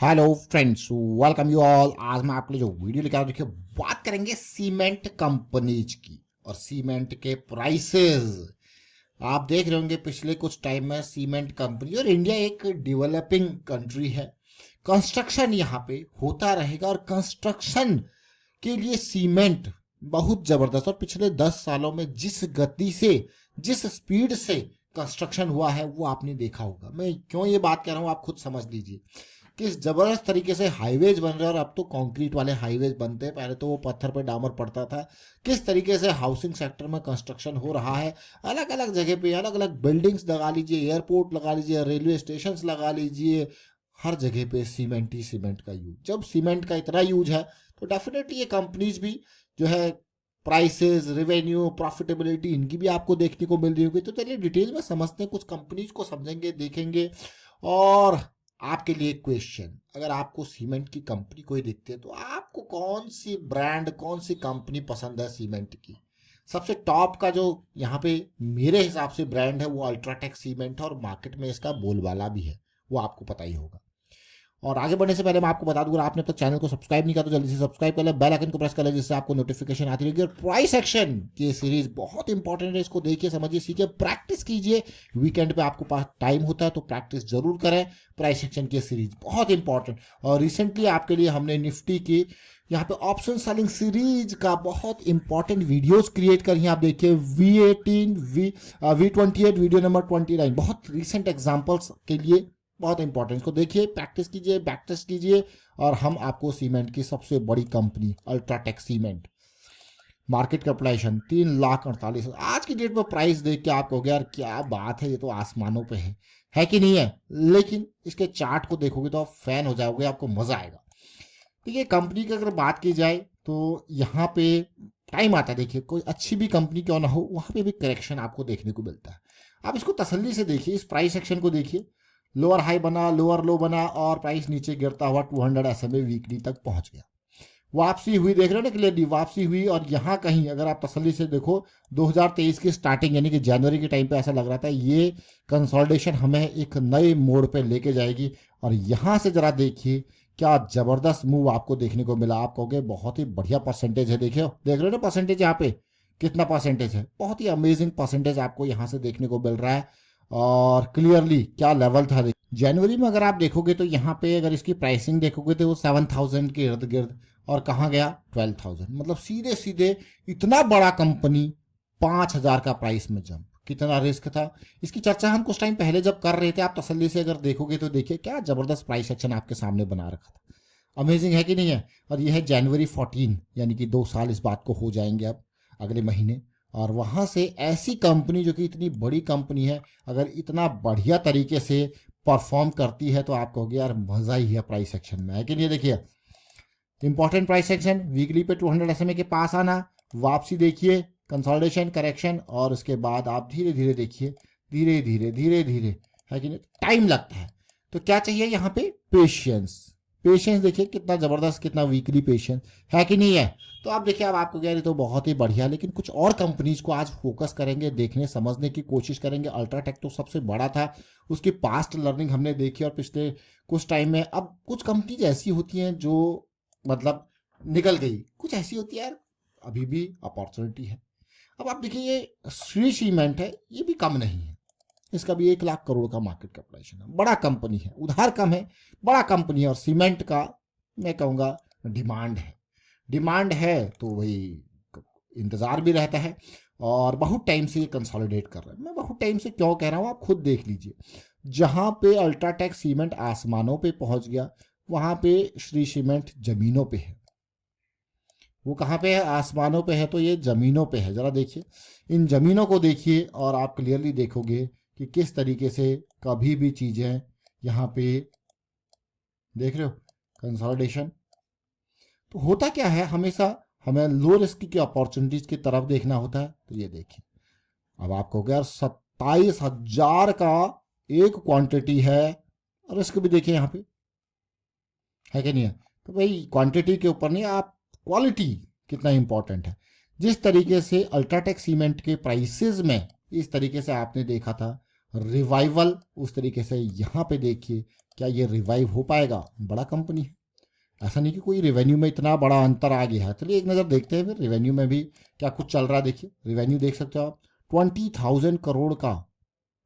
Hello friends, welcome you all. आज मैं आपके लिए जो वीडियो लेकर आया हूं, देखिए बात करेंगे सीमेंट कंपनीज की और सीमेंट के प्राइसेस। आप देख रहे होंगे पिछले कुछ टाइम में सीमेंट कंपनी, और इंडिया एक डेवलपिंग कंट्री है, कंस्ट्रक्शन यहाँ पे होता रहेगा और कंस्ट्रक्शन के लिए सीमेंट बहुत जबरदस्त। और पिछले 10 सालों में जिस गति से, जिस स्पीड से कंस्ट्रक्शन हुआ है वो आपने देखा होगा। मैं क्यों ये बात कर रहा हूँ आप खुद समझ लीजिए। किस जबरदस्त तरीके से हाईवेज बन रहे हैं, और अब तो कंक्रीट वाले हाईवेज बनते हैं, पहले तो वो पत्थर पे डामर पड़ता था। किस तरीके से हाउसिंग सेक्टर में कंस्ट्रक्शन हो रहा है, अलग अलग जगह पे अलग अलग बिल्डिंग्स लगा लीजिए, एयरपोर्ट लगा लीजिए, रेलवे स्टेशन लगा लीजिए, हर जगह पे सीमेंट ही सीमेंट का यूज। जब सीमेंट का इतना यूज है तो डेफिनेटली ये कंपनीज भी जो है प्राइसेस, रेवेन्यू, प्रॉफिटेबिलिटी इनकी भी आपको देखने को मिल रही होगी। तो चलिए डिटेल में समझते हैं, कुछ कंपनीज को समझेंगे, देखेंगे। और आपके लिए क्वेश्चन, अगर आपको सीमेंट की कंपनी कोई दिखती है तो आपको कौन सी ब्रांड, कौन सी कंपनी पसंद है सीमेंट की? सबसे टॉप का जो यहाँ पे मेरे हिसाब से ब्रांड है वो अल्ट्राटेक सीमेंट है, और मार्केट में इसका बोलबाला भी है, वो आपको पता ही होगा। और आगे बढ़ने से पहले मैं आपको बता दूं, अगर आपने अब तक चैनल को सब्सक्राइब नहीं किया तो जल्दी से सब्सक्राइब कर ले, बेल आइकन को प्रेस कर ले, जिससे आपको नोटिफिकेशन आती रहेगी। और प्राइस एक्शन की सीरीज बहुत इंपॉर्टेंट है, इसको देखिए, समझिए, सीखिए, प्रैक्टिस कीजिए। वीकेंड पे आपको पास टाइम होता है तो प्रैक्टिस जरूर करें। प्राइस एक्शन की सीरीज बहुत इंपॉर्टेंट। और रिसेंटली आपके लिए हमने निफ्टी की यहाँ पे ऑप्शन सेलिंग सीरीज का बहुत इंपॉर्टेंट वीडियोस क्रिएट करी हैं। आप देखिए V18, V28, वीडियो नंबर 29, बहुत रिसेंट एग्जांपल्स के लिए बहुत इंपॉर्टेंट। इसको देखिए, प्रैक्टिस कीजिए, बैकटेस्ट कीजिए। और हम आपको सीमेंट की सबसे बड़ी company UltraTech cement, market capitalisation 3,48,000, आज की डेट में प्राइस देख के आपको हो गया यार क्या बात है, ये तो आसमानों पे है कि नहीं है? लेकिन इसके चार्ट को देखोगे तो आप फैन हो जाओगे, आपको मजा आएगा। देखिए कंपनी की अगर बात की जाए तो यहाँ पे टाइम आता है, देखिए कोई अच्छी भी कंपनी क्यों ना हो वहाँ पे भी करेक्शन आपको देखने को मिलता है। आप इसको तसल्ली से देखिए, इस प्राइस सेक्शन को देखिए, लोअर हाई बना, लोअर लो बना, और प्राइस नीचे गिरता हुआ 200 SMA वीकली तक पहुंच गया। वापसी हुई, देख रहे हो ना क्लियरली, वापसी हुई। और यहाँ कहीं अगर आप तसल्ली से देखो 2023 की स्टार्टिंग यानी कि जनवरी के टाइम पे ऐसा लग रहा था ये कंसोलिडेशन हमें एक नए मोड़ पे लेके जाएगी। और यहाँ से जरा देखिए क्या जबरदस्त मूव आपको देखने को मिला। आप कहोगे बहुत ही बढ़िया परसेंटेज है, देखिए देख रहे हो ना परसेंटेज यहाँ पे कितना परसेंटेज है, बहुत ही अमेजिंग परसेंटेज आपको यहाँ से देखने को मिल रहा है। और क्लियरली क्या लेवल था जनवरी में, अगर आप देखोगे तो यहाँ पे अगर इसकी प्राइसिंग देखोगे तो वो 7,000 के इर्द गिर्द, और कहाँ गया 12,000। मतलब सीधे सीधे इतना बड़ा कंपनी 5,000 का प्राइस में जंप, कितना रिस्क था। इसकी चर्चा हम कुछ टाइम पहले जब कर रहे थे, आप तसल्ली से अगर देखोगे तो देखिए क्या जबरदस्त प्राइस एक्शन आपके सामने बना रखा था। अमेजिंग है कि नहीं है? और यह है जनवरी 14, यानी कि 2 साल इस बात को हो जाएंगे अब अगले महीने। और वहां से ऐसी कंपनी जो कि इतनी बड़ी कंपनी है, अगर इतना बढ़िया तरीके से परफॉर्म करती है तो आप कहोगे यार मजा ही है प्राइस एक्शन में, है कि नहीं? देखिए इंपॉर्टेंट प्राइस एक्शन, वीकली पे 200 SMA के पास आना, वापसी देखिए, कंसोलिडेशन, करेक्शन, और उसके बाद आप धीरे धीरे देखिए, धीरे धीरे धीरे धीरे, है कि नहीं? टाइम लगता है तो क्या चाहिए यहाँ पे? पेशेंस। पेशेंस देखिए कितना जबरदस्त, कितना वीकली पेशेंस, है कि नहीं है? तो आप देखिए, अब आपको कह रहे तो बहुत ही बढ़िया। लेकिन कुछ और कंपनीज को आज फोकस करेंगे, देखने समझने की कोशिश करेंगे। अल्ट्राटेक तो सबसे बड़ा था, उसकी पास्ट लर्निंग हमने देखी, और पिछले कुछ टाइम में अब कुछ कंपनीज ऐसी होती हैं जो मतलब निकल गई, कुछ ऐसी होती है यार अभी भी अपॉर्चुनिटी है। अब आप देखिए ये श्री सीमेंट है, ये भी कम नहीं है, इसका भी 1 लाख करोड़ का मार्केट कैपिटलाइजेशन है, बड़ा कंपनी है, उधार कम है, बड़ा कंपनी है। और सीमेंट का मैं कहूँगा डिमांड है, डिमांड है तो वही इंतज़ार भी रहता है। और बहुत टाइम से ये कंसोलिडेट कर रहा है। मैं बहुत टाइम से क्यों कह रहा हूँ आप खुद देख लीजिए, जहाँ पे अल्ट्राटेक सीमेंट आसमानों पे पहुँच गया वहाँ पे श्री सीमेंट जमीनों पे है। वो कहाँ पे है? आसमानों पे है, तो ये जमीनों पे है। जरा देखिए इन जमीनों को देखिए, और आप क्लियरली देखोगे कि किस तरीके से कभी भी चीज़ें यहाँ पे देख रहे हो कंसोलिडेशन। तो होता क्या है, हमेशा हमें लो रिस्क की अपॉर्चुनिटीज की तरफ देखना होता है। तो ये देखिए, अब आपको यार 27,000 का एक क्वांटिटी है, रिस्क भी देखिए यहाँ पे, है कि नहीं है? तो भाई क्वांटिटी के ऊपर नहीं, आप क्वालिटी कितना इंपॉर्टेंट है। जिस तरीके से अल्ट्राटेक सीमेंट के प्राइसेस में इस तरीके से आपने देखा था रिवाइवल, उस तरीके से यहाँ पे देखिए क्या ये रिवाइव हो पाएगा? बड़ा कंपनी है, ऐसा नहीं कि कोई रेवेन्यू में इतना बड़ा अंतर आ गया है। चलिए एक नज़र देखते हैं फिर रेवेन्यू में भी क्या कुछ चल रहा है। देखिए रेवेन्यू देख सकते हो आप, 20,000 करोड़ का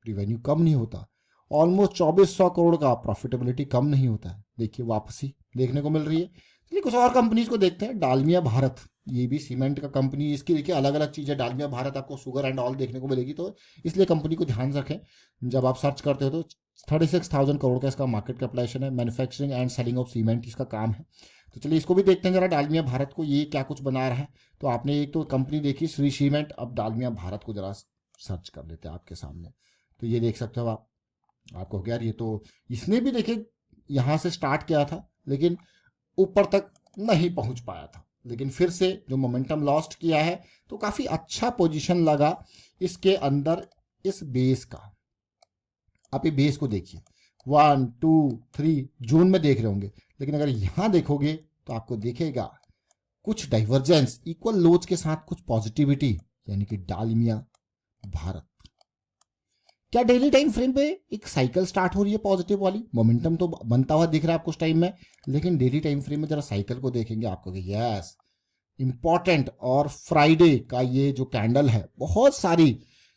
रेवेन्यू कम नहीं होता, ऑलमोस्ट 2400 करोड़ का प्रॉफिटेबिलिटी कम नहीं होता है। देखिए वापसी देखने को मिल रही है। चलिए कुछ और कंपनीज को देखते हैं। डालमिया भारत, ये भी सीमेंट का कंपनी, इसकी देखिए अलग अलग चीज़ें। डालमिया भारत आपको शुगर एंड ऑल देखने को मिलेगी, तो इसलिए कंपनी को ध्यान रखें जब आप सर्च करते हो। तो 36,000 करोड़ का इसका मार्केट कैपिटलाइजेशन है। Manufacturing and selling of cement इसका काम है। तो चलिए इसको भी देखते हैं जरा, डालमिया भारत को ये क्या कुछ बना रहा है। तो आपने एक तो कंपनी देखी श्री सीमेंट, अब डालमिया भारत को जरा सर्च कर लेते हैं आपके सामने। तो ये देख सकते हो आप, आपको यार ये तो इसने भी देखिए यहाँ से स्टार्ट किया था लेकिन ऊपर तक नहीं पहुंच पाया था, लेकिन फिर से जो मोमेंटम लॉस्ट किया है तो काफ़ी अच्छा पोजीशन लगा इसके अंदर इस बेस का। आप ये बेस को देखिए, 1 2 3 जोन में देख रहे होंगे, लेकिन अगर यहाँ देखोगे तो आपको दिखेगा कुछ डाइवर्जेंस, इक्वल लोज के साथ कुछ पॉजिटिविटी, यानी कि डालमिया भारत। क्या डेली टाइम फ्रेम पे एक साइकिल स्टार्ट हो रही है पॉजिटिव वाली? मोमेंटम तो बनता हुआ दिख रहा है आपको उस टाइम में, लेकिन डेली टाइम फ्रेम में जरा साइकिल को देखेंगे आपको कि यस इंपॉर्टेंट। और फ्राइडे का ये जो कैंडल है, बहुत सारी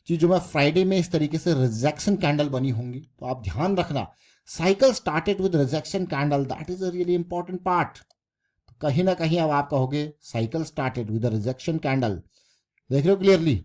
चीजों में फ्राइडे में इस तरीके से रिजेक्शन कैंडल बनी होंगी, तो आप ध्यान रखना cycle started with rejection candle, that is a really important part. कहीं ना कहीं अब आप कहोगे cycle started with rejection candle, देख रहे हो क्लियरली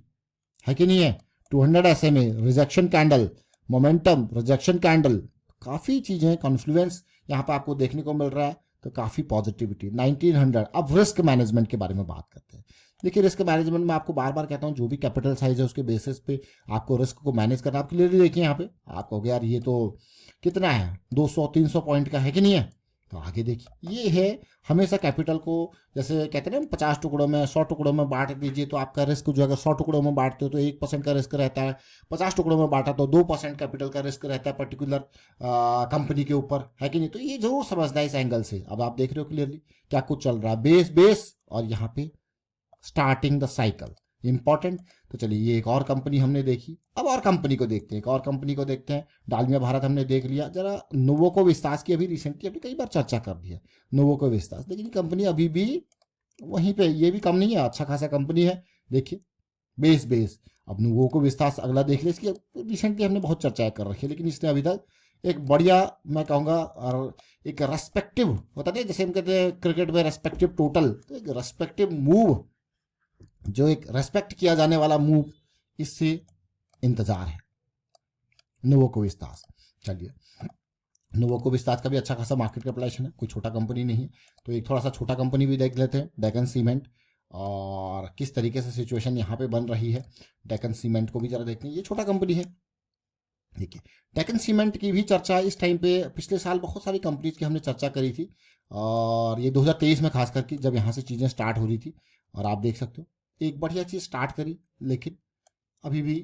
है कि नहीं है? 200 SMA rejection candle, momentum rejection candle, काफ़ी चीज़ें कॉन्फ्लुएंस यहाँ पे आपको देखने को मिल रहा है, तो काफ़ी पॉजिटिविटी 1900। अब रिस्क मैनेजमेंट के बारे में बात करते हैं। देखिए रिस्क मैनेजमेंट में आपको बार बार कहता हूँ, जो भी कैपिटल साइज है उसके बेसिस पे आपको रिस्क को मैनेज करना। आप क्लियरली देखिए यहाँ पे, आप कहोगे यार ये तो कितना है, 200-300 पॉइंट का है कि नहीं है? तो आगे देखिए ये है, हमेशा कैपिटल को जैसे कहते हैं ना 50 टुकड़ों में 100 टुकड़ों में बांट दीजिए, तो आपका रिस्क जो अगर 100 टुकड़ों में बांटते हो तो 1% का रिस्क रहता है, 50 टुकड़ों में बांटा तो 2% कैपिटल का रिस्क रहता है पर्टिकुलर कंपनी के ऊपर, है कि नहीं? तो ये जरूर समझना है इस एंगल से। अब आप देख रहे हो क्लियरली क्या कुछ चल रहा है, बेस बेस और यहाँ पे स्टार्टिंग द साइकिल इंपॉर्टेंट। तो चलिए ये एक और कंपनी हमने देखी, अब और कंपनी को देखते हैं, एक और कंपनी को देखते हैं। डालमिया भारत हमने देख लिया, जरा नोवोको विस्तास की अभी रिसेंटली अभी कई बार चर्चा कर दी है नोवोको विस्तास, लेकिन कंपनी अभी भी वहीं पे, ये भी कम नहीं है, अच्छा खासा कंपनी है। देखिए बेस बेस, अब नोवोको विस्तास अगला देख ले, इसकी रिसेंटली हमने बहुत चर्चाएं कर रखी है, लेकिन इसने अभी तक एक बढ़िया, मैं कहूँगा, और एक रेस्पेक्टिव होता नहीं, जैसे हम कहते हैं क्रिकेट में रेस्पेक्टिव टोटल, तो एक रेस्पेक्टिव मूव, जो एक रेस्पेक्ट किया जाने वाला मूव, इससे इंतजार है नोवोको विस्तास। चलिए नोवोको विस्तास का भी अच्छा खासा मार्केट कैपिटलाइजेशन है, कोई छोटा कंपनी नहीं है। तो एक थोड़ा सा छोटा कंपनी भी देख लेते हैं, डेक्कन सीमेंट, और किस तरीके से सिचुएशन यहाँ पे बन रही है। डेक्कन सीमेंट को भी जरा देखते हैं, ये छोटा कंपनी है। देखिए डेक्कन सीमेंट की भी चर्चा इस टाइम पे, पिछले साल बहुत सारी कंपनीज की हमने चर्चा करी थी, और ये 2023 में खास करके जब यहाँ से चीज़ें स्टार्ट हो रही थी, और आप देख सकते हो एक बढ़िया चीज़ स्टार्ट करी, लेकिन अभी भी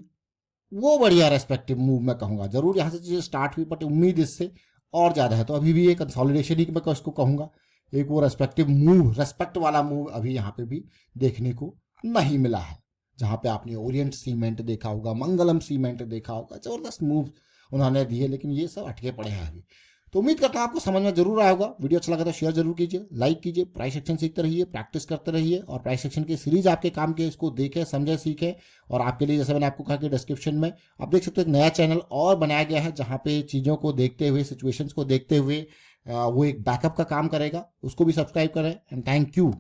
वो बढ़िया रेस्पेक्टिव मूव मैं कहूँगा, जरूर यहाँ से चीज़ें स्टार्ट हुई, बट उम्मीद इससे और ज़्यादा है। तो अभी भी एक कंसोलिडेशन ही मैं इसको कहूँगा, एक वो रेस्पेक्टिव मूव, रेस्पेक्ट वाला मूव अभी यहाँ पे भी देखने को नहीं मिला है। जहाँ पे आपने ओरिएंट सीमेंट देखा होगा, मंगलम सीमेंट देखा होगा, जबरदस्त मूव उन्होंने दिए, लेकिन ये सब अटके पड़े हैं अभी। तो उम्मीद करता हूँ आपको समझ में जरूर आया होगा। वीडियो अच्छा लगा तो शेयर जरूर कीजिए, लाइक कीजिए, प्राइस एक्शन सीखते रहिए, प्रैक्टिस करते रहिए, और प्राइस एक्शन की सीरीज आपके काम के, इसको देखें, समझें, सीखें। और आपके लिए जैसे मैंने आपको कहा कि डिस्क्रिप्शन में आप देख सकते हो एक नया चैनल और बनाया गया है, जहाँ पे चीज़ों को देखते हुए, सिचुएशंस को देखते हुए वो एक बैकअप का काम करेगा, उसको भी सब्सक्राइब करें। And thank you.